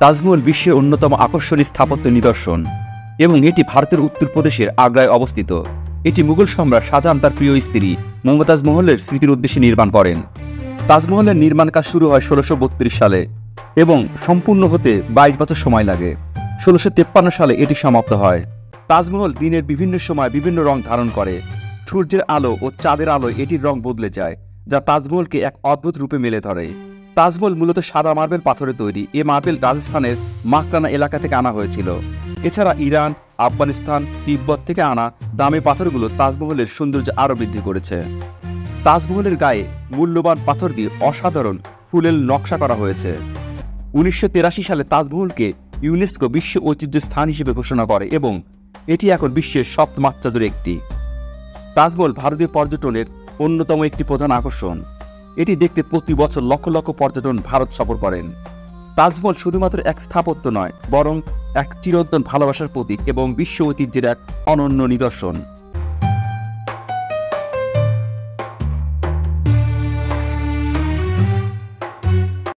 তাজমহল বিশ্বের অন্যতম আকর্ষণীয় স্থাপত্য নিদর্শন এবং এটি ভারতের উত্তরপ্রদেশের আগ্রায় অবস্থিত। এটি মুঘল সম্রাট শাহজাহান তার প্রিয় স্ত্রী মমতাজ মহলের স্মৃতির উদ্দেশ্যে নির্মাণ করেন। তাজমহলের নির্মাণ কাজ শুরু হয় 1632 সালে এবং সম্পূর্ণ হতে 22 বছর সময় লাগে। 1653 সালে এটি সমাপ্ত হয়। তাজমহল দিনের বিভিন্ন সময় বিভিন্ন রং ধারণ করে। সূর্যের আলো ও চাঁদের আলোয় এটির রং বদলে যায়, যা তাজমহলকে এক অদ্ভুত রূপে মেলে ধরে। তাজমহল মূলত সাদা মার্বেল পাথরে তৈরি। এ মার্বেল রাজস্থানের মাকরানা এলাকা থেকে আনা হয়েছিল। এছাড়া ইরান, আফগানিস্তান, তিব্বত থেকে আনা দামি পাথরগুলো তাজমহলের সৌন্দর্য আরও বৃদ্ধি করেছে। তাজমহলের গায়ে মূল্যবান পাথর দিয়ে অসাধারণ ফুলেল নকশা করা হয়েছে। 1983 সালে তাজমহলকে ইউনেস্কো বিশ্ব ঐতিহ্য স্থান হিসেবে ঘোষণা করে এবং এটি এখন বিশ্বের সপ্তম মাত্রাজুড়ে একটি। তাজমহল ভারতীয় পর্যটনের অন্যতম একটি প্রধান আকর্ষণ। এটি দেখতে প্রতি বছর লক্ষ লক্ষ পর্যটন ভারত সফর করেন। তাজমহল শুধুমাত্র এক স্থাপত্য নয়, বরং এক চিরন্তন ভালোবাসার প্রতীক এবং বিশ্ব ঐতিহ্যের এক অনন্য নিদর্শন।